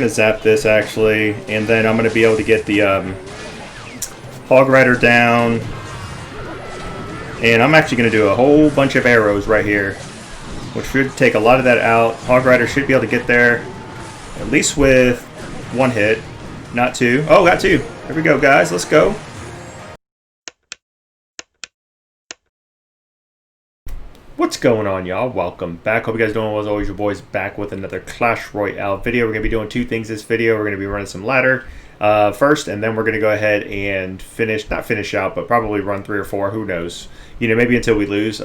going to zap this actually, and then I'm going to be able to get the Hog Rider down. And I'm actually going to do a whole bunch of arrows right here, which should take a lot of that out. Hog Rider should be able to get there, at least with one hit, not two. Oh, got two. Here we go, guys. Let's go. What's going on, y'all? Welcome back. Hope you guys doing well. As always, your boys back with another Clash Royale video. We're going to be doing two things this video. We're going to be running some ladder first, and then we're going to go ahead and not finish out, but probably run 3 or 4. Who knows? You know, maybe until we lose.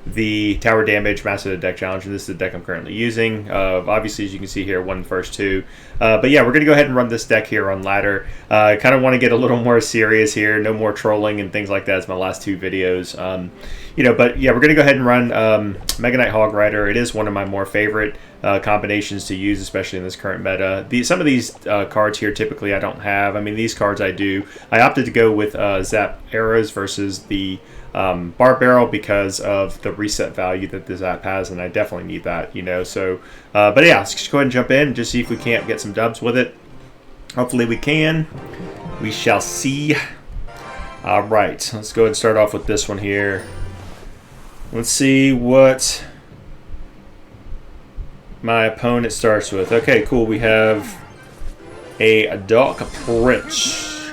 The Tower Damage Master Deck Challenge, and this is the deck I'm currently using. Obviously, as you can see here, won the first 2. But yeah, we're going to go ahead and run this deck here on ladder. I kind of want to get a little more serious here. No more trolling and things like that as my last 2 videos. You know, but yeah, we're going to go ahead and run Mega Knight Hog Rider. It is one of my more favorite combinations to use, especially in this current meta. Some of these cards here, typically I don't have. I mean, these cards I do. I opted to go with Zap Arrows versus the Bar Barrel because of the reset value that the Zap has, and I definitely need that, you know. So, but yeah, let's just go ahead and jump in and just see if we can't get some dubs with it. Hopefully we can. We shall see. All right, let's go ahead and start off with this one here. Let's see what my opponent starts with. Okay, cool. We have a Dark Prince.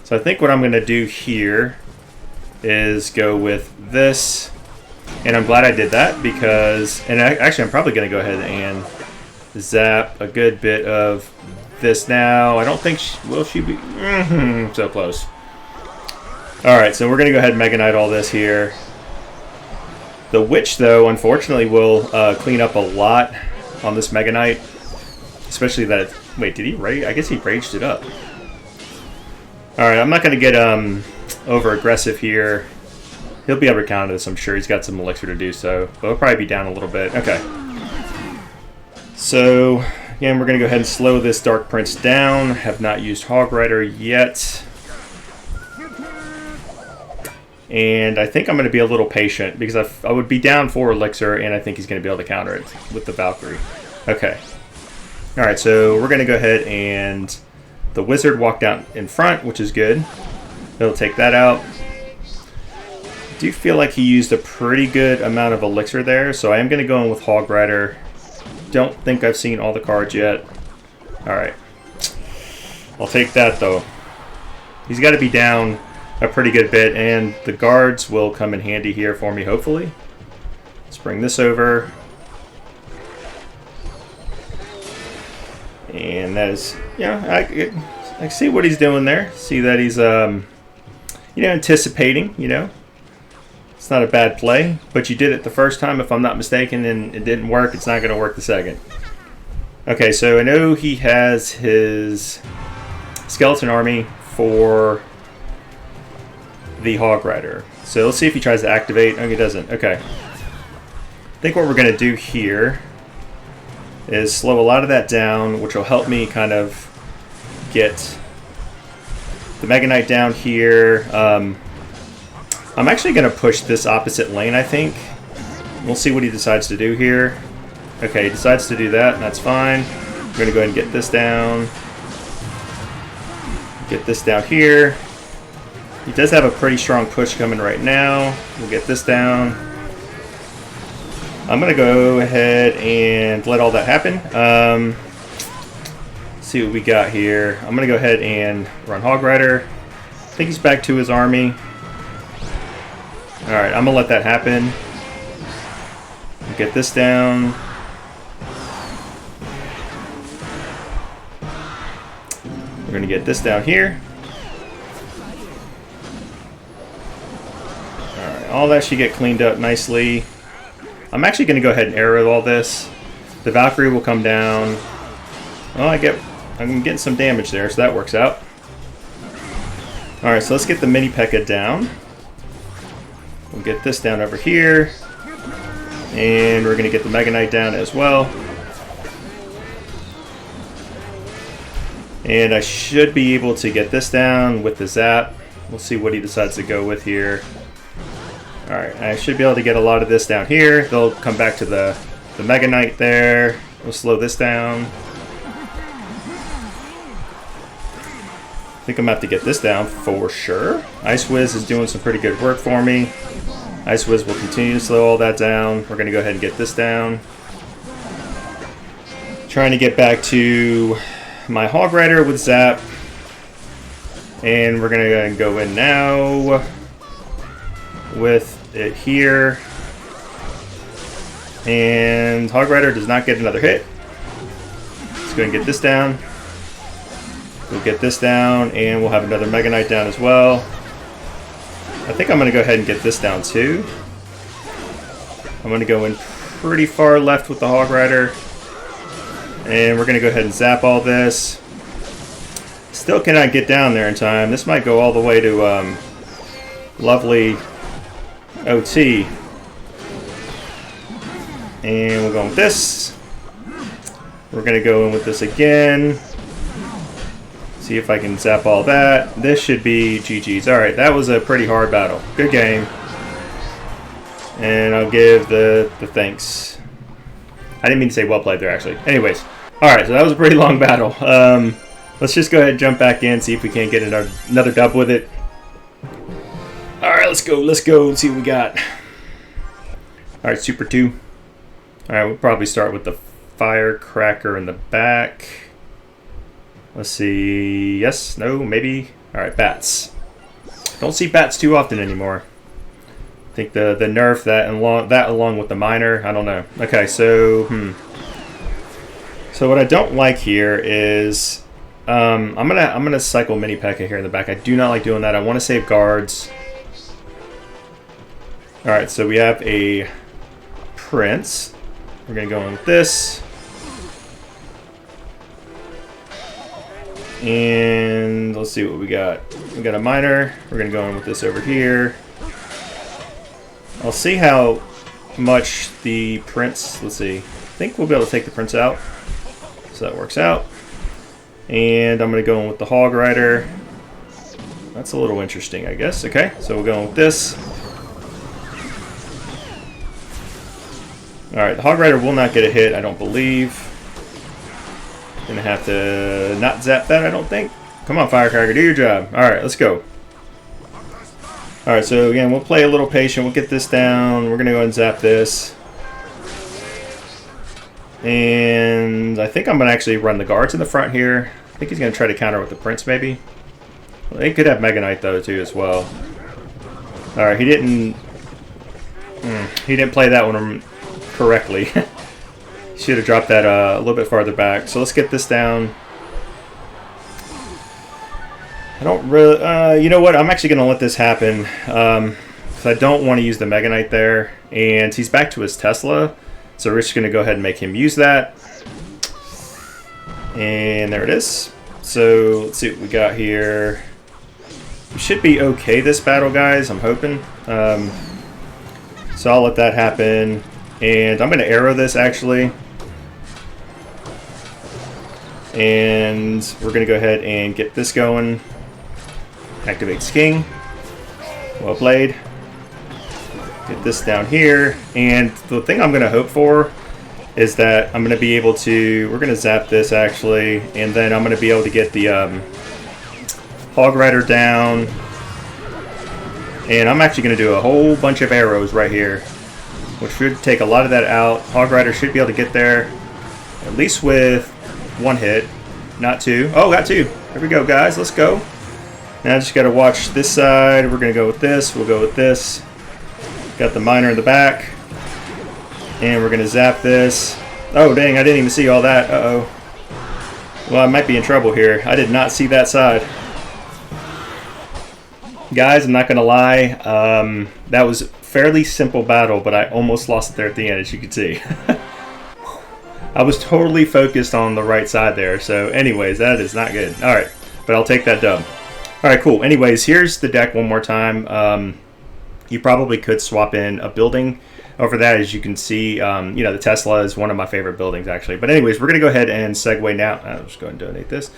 So I think what I'm going to do here is go with this. And I'm glad I did that because, and actually I'm probably going to go ahead and zap a good bit of this now. I don't think, will she be? So close. Alright, so we're going to go ahead and Mega Knight all this here. The Witch, though, unfortunately, will clean up a lot on this Mega Knight. Especially that... Wait, did he rage? I guess he raged it up. Alright, I'm not going to get over-aggressive here. He'll be able to counter this, I'm sure. He's got some elixir to do so. But he'll probably be down a little bit. Okay. So, again, we're going to go ahead and slow this Dark Prince down. Have not used Hog Rider yet. And I think I'm going to be a little patient because I would be down 4 elixir, and I think he's going to be able to counter it with the Valkyrie. Okay. Alright, so we're going to go ahead and the Wizard walked out in front, which is good. It'll take that out. I do feel like he used a pretty good amount of elixir there, so I am going to go in with Hog Rider. Don't think I've seen all the cards yet. Alright. I'll take that, though. He's got to be down a pretty good bit, and the guards will come in handy here for me, hopefully. Let's bring this over. And that is, I see what he's doing there. See that he's, anticipating, It's not a bad play, but you did it the first time, if I'm not mistaken, and it didn't work. It's not going to work the second. Okay, so I know he has his skeleton army for the Hog Rider. So let's see if he tries to activate. Oh, he doesn't. Okay. I think what we're going to do here is slow a lot of that down, which will help me kind of get the Mega Knight down here. I'm actually going to push this opposite lane, I think. We'll see what he decides to do here. Okay, he decides to do that, and that's fine. We're going to go ahead and get this down. Get this down here. He does have a pretty strong push coming right now. We'll get this down. I'm going to go ahead and let all that happen. See what we got here. I'm going to go ahead and run Hog Rider. I think he's back to his army. Alright, I'm going to let that happen. Get this down. We're going to get this down here. All that should get cleaned up nicely. I'm actually going to go ahead and arrow all this. The Valkyrie will come down. Oh, I'm getting some damage there, so that works out. Alright, so let's get the mini P.E.K.K.A down. We'll get this down over here. And we're going to get the Mega Knight down as well. And I should be able to get this down with the Zap. We'll see what he decides to go with here. Alright, I should be able to get a lot of this down here. They'll come back to the Mega Knight there. We'll slow this down. think I'm going to have to get this down for sure. Ice Wiz is doing some pretty good work for me. Ice Wiz will continue to slow all that down. We're going to go ahead and get this down. Trying to get back to my Hog Rider with Zap. And we're going to go in now with it here. And Hog Rider does not get another hit. Let's go and get this down. We'll get this down, and we'll have another Mega Knight down as well. I think I'm going to go ahead and get this down too. I'm going to go in pretty far left with the Hog Rider. And we're going to go ahead and zap all this. Still cannot get down there in time. This might go all the way to lovely OT. And we'll go with this. We're going to go in with this again. See if I can zap all that. This should be GG's. Alright, that was a pretty hard battle. Good game. And I'll give the thanks. I didn't mean to say well played there, actually. Anyways. Alright, so that was a pretty long battle. Let's just go ahead and jump back in, see if we can't get another dub with it. Alright, let's go. Let's see what we got. Alright, Super 2. Alright, we'll probably start with the Firecracker in the back. Let's see. Yes, no, maybe. Alright, bats. Don't see bats too often anymore. I think the nerf that along with the miner. I don't know. Okay, so So what I don't like here is I'm gonna cycle Mini P.E.K.K.A here in the back. I do not like doing that. I want to save guards. Alright, so we have a Prince. We're gonna go in with this. And let's see what we got. We got a miner. We're going to go in with this over here. I'll see how much the Prince... Let's see. I think we'll be able to take the Prince out. So that works out. And I'm going to go in with the Hog Rider. That's a little interesting, I guess. Okay, so we'll go in with this. Alright, the Hog Rider will not get a hit, I don't believe. Gonna have to not zap that, I don't think. Come on, Firecracker, do your job. Alright, let's go. Alright, so again, we'll play a little patient. We'll get this down. We're gonna go and zap this. And I think I'm gonna actually run the guards in the front here. I think he's gonna try to counter with the Prince, maybe. Well, he could have Mega Knight though, too, as well. Alright, he didn't play that one correctly. Should have dropped that a little bit farther back. So let's get this down. I don't really... you know what? I'm actually going to let this happen. Because I don't want to use the Mega Knight there. And he's back to his Tesla. So we're just going to go ahead and make him use that. And there it is. So let's see what we got here. We should be okay this battle, guys. I'm hoping. So I'll let that happen. And I'm going to arrow this, actually. And we're going to go ahead and get this going. Activates King. Well played. Get this down here. And the thing I'm going to hope for is that I'm going to be able to... We're going to zap this, actually. And then I'm going to be able to get the Hog Rider down. And I'm actually going to do a whole bunch of arrows right here, which should take a lot of that out. Hog Rider should be able to get there, at least with one hit, not two. Oh, got two. There we go, guys. Let's go. Now I just got to watch this side. We're going to go with this. We'll go with this. Got the miner in the back. And we're going to zap this. Oh, dang. I didn't even see all that. Uh-oh. Well, I might be in trouble here. I did not see that side. Guys, I'm not going to lie. That was a fairly simple battle, but I almost lost it there at the end, as you can see. I was totally focused on the right side there. So anyways, that is not good. All right, but I'll take that dub. All right, cool. Anyways, here's the deck one more time. You probably could swap in a building over that. As you can see, you know, the Tesla is one of my favorite buildings, actually. But anyways, we're going to go ahead and segue now. I'll just go ahead and donate this.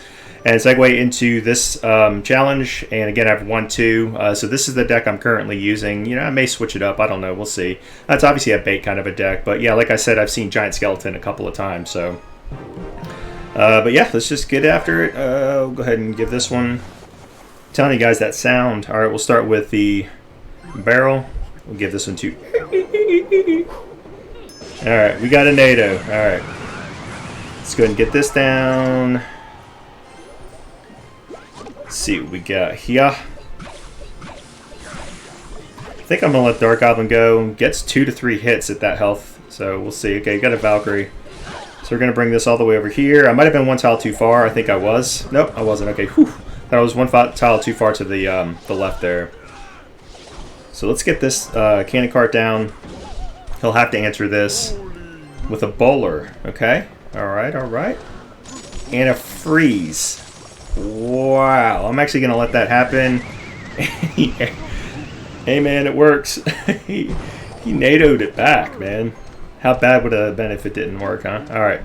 And segue into this challenge. And again, I have 1-2. So this is the deck I'm currently using. You know, I may switch it up. I don't know. We'll see. That's obviously a bait kind of a deck. But yeah, like I said, I've seen Giant Skeleton a couple of times. So, but yeah, let's just get after it. We'll go ahead and give this one telling you guys that sound. All right, we'll start with the barrel. We'll give this one to. All right, we got a NATO. All right, let's go ahead and get this down. Let's see what we got here. I think I'm gonna let Dark Goblin go. Gets 2 to 3 hits at that health, so we'll see. Okay, got a Valkyrie. So we're gonna bring this all the way over here. I might have been one tile too far. I think I was. Nope, I wasn't. Okay, whew. That was one tile too far to the left there. So let's get this cannon cart down. He'll have to answer this with a bowler. Okay. All right. All right. And a freeze. Wow. I'm actually gonna let that happen. Hey man, it works. he NATO'd it back, man. How bad would it have been if it didn't work, huh? All right.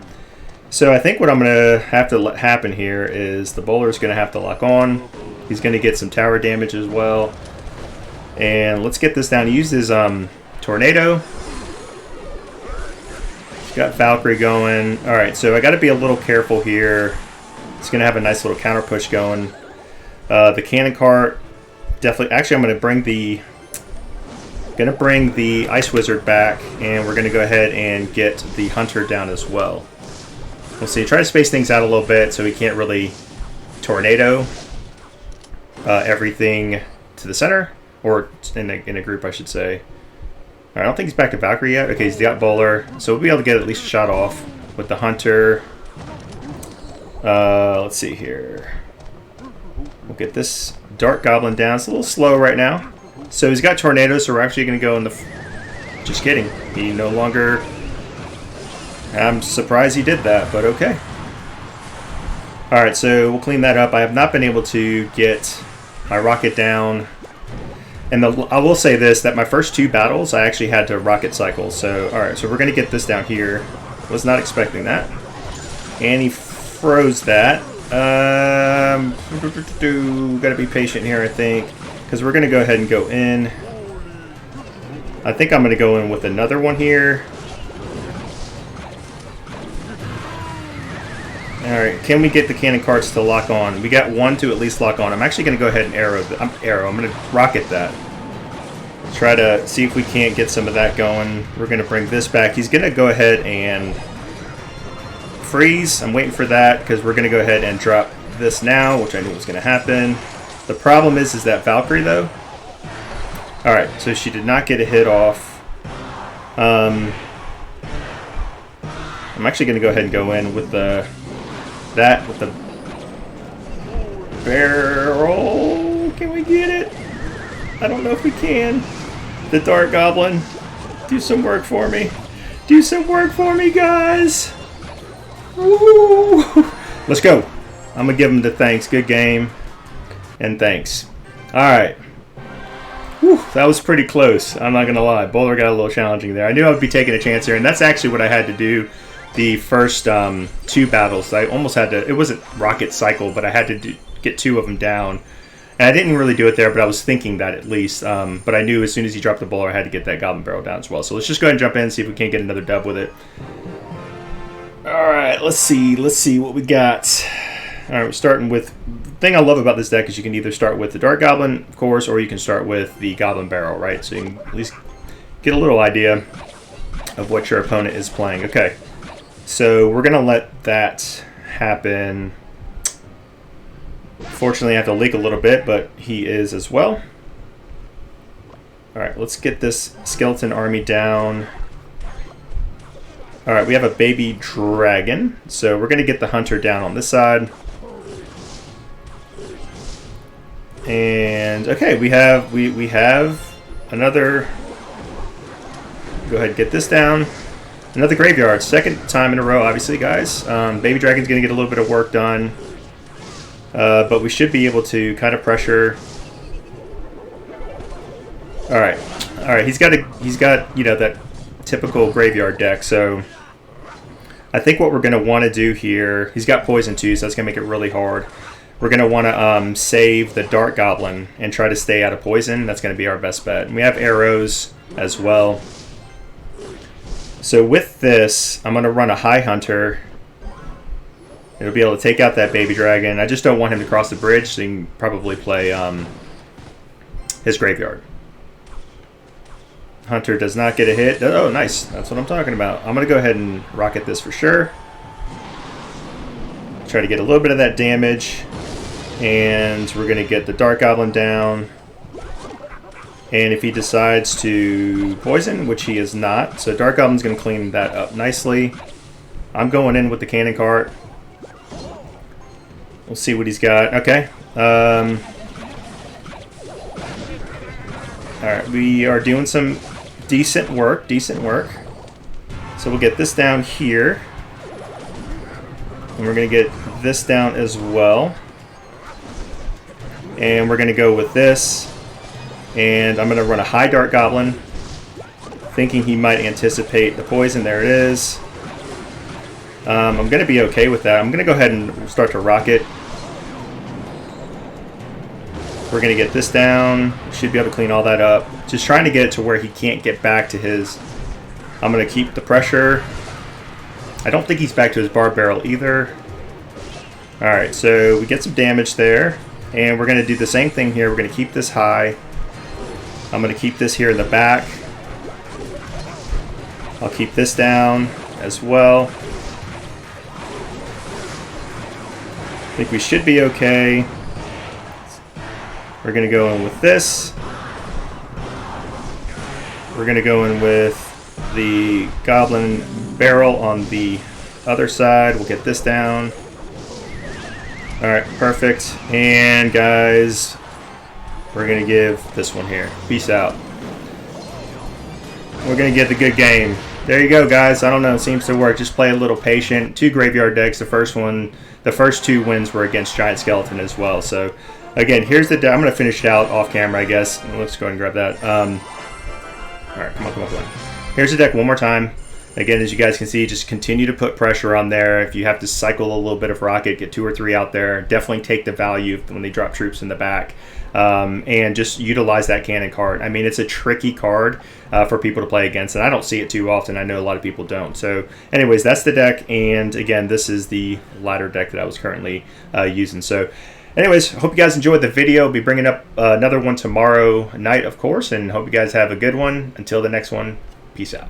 So I think what I'm going to have to let happen here is the bowler's going to have to lock on. He's going to get some tower damage as well. And let's get this down. He used his tornado. He's got Valkyrie going. All right, so I got to be a little careful here. It's going to have a nice little counter push going. The cannon cart definitely. Actually, I'm going to bring the Ice Wizard back, and we're going to go ahead and get the Hunter down as well. We'll see. Try to space things out a little bit so we can't really tornado everything to the center, or in a group, I should say. All right, I don't think he's back to Valkyrie yet. Okay, he's got Bowler, so we'll be able to get at least a shot off with the Hunter. Let's see here. We'll get this Dark Goblin down. It's a little slow right now. So he's got Tornado, so we're actually going to go in the... Just kidding. He no longer... I'm surprised he did that, but okay. Alright, so we'll clean that up. I have not been able to get my rocket down. And I will say this, that my first 2 battles, I actually had to rocket cycle. So, alright, so we're going to get this down here. Was not expecting that. And he froze that. Gotta be patient here, I think. Because we're going to go ahead and go in. I think I'm going to go in with another one here. Alright, can we get the cannon carts to lock on? We got 1 to at least lock on. I'm actually going to go ahead and arrow. I'm going to rocket that. Try to see if we can't get some of that going. We're going to bring this back. He's going to go ahead and freeze. I'm waiting for that because we're going to go ahead and drop this now, which I knew was going to happen. The problem is that Valkyrie, though. Alright, so she did not get a hit off. I'm actually going to go ahead and go in with the... with the barrel. Can we get it? I don't know if we can. The Dark Goblin. Do some work for me. Do some work for me, guys. Woo! Let's go. I'm going to give him the thanks. Good game. And thanks. Alright. That was pretty close. I'm not going to lie. Bowler got a little challenging there. I knew I would be taking a chance here, and that's actually what I had to do the first 2 battles. I almost had to... It wasn't rocket cycle, but I had to get 2 of them down. And I didn't really do it there, but I was thinking that at least. But I knew as soon as he dropped the bowler, I had to get that Goblin Barrel down as well. So let's just go ahead and jump in and see if we can't get another dub with it. Alright, let's see. Let's see what we got. Alright, we're starting with... The thing I love about this deck is you can either start with the Dark Goblin, of course, or you can start with the Goblin Barrel, right? So you can at least get a little idea of what your opponent is playing. Okay, so we're going to let that happen. Fortunately, I have to leak a little bit, but he is as well. Alright, let's get this skeleton army down. Alright, we have a baby dragon, so we're going to get the hunter down on this side. And okay, we have another. Go ahead and get this down. Another graveyard, second time in a row, obviously, guys. Baby Dragon's gonna get a little bit of work done, but we should be able to kind of pressure. All right. He's got that typical graveyard deck. So I think what we're gonna want to do here. He's got poison too, so that's gonna make it really hard. We're going to want to save the Dark Goblin and try to stay out of poison. That's going to be our best bet. And we have arrows as well. So with this, I'm going to run a High Hunter. It'll be able to take out that baby dragon. I just don't want him to cross the bridge, so you can probably play his graveyard. Hunter does not get a hit. Oh, nice. That's what I'm talking about. I'm going to go ahead and rocket this for sure. Try to get a little bit of that damage. And we're going to get the Dark Goblin down. And if he decides to poison, which he is not, so Dark Goblin's going to clean that up nicely. I'm going in with the cannon cart. We'll see what he's got. Okay. Alright, we are doing some decent work. So we'll get this down here. And we're going to get this down as well. And we're going to go with this. And I'm going to run a high Dark Goblin, thinking he might anticipate the poison. There it is. I'm going to be okay with that. I'm going to go ahead and start to rocket. We're going to get this down. Should be able to clean all that up. Just trying to get it to where he can't get back to his... I'm going to keep the pressure. I don't think he's back to his Barb Barrel either. Alright, so we get some damage there. And we're going to do the same thing here. We're going to keep this high. I'm going to keep this here in the back. I'll keep this down as well. I think we should be okay. We're going to go in with this. We're going to go in with the Goblin Barrel on the other side. We'll get this down. Alright, perfect. And guys, we're going to give this one here. Peace out. We're going to get the good game. There you go, guys. I don't know. It seems to work. Just play a little patient. 2 graveyard decks. The first 2 wins were against Giant Skeleton as well. So, again, here's the deck. I'm going to finish it out off camera, I guess. Let's go ahead and grab that. Alright, come on. Here's the deck one more time. Again, as you guys can see, just continue to put pressure on there. If you have to cycle a little bit of rocket, get 2 or 3 out there. Definitely take the value when they drop troops in the back. And just utilize that cannon card. I mean, it's a tricky card for people to play against, and I don't see it too often. I know a lot of people don't. So, anyways, that's the deck. And, again, this is the ladder deck that I was currently using. So, anyways, hope you guys enjoyed the video. I'll be bringing up another one tomorrow night, of course, and hope you guys have a good one. Until the next one, peace out.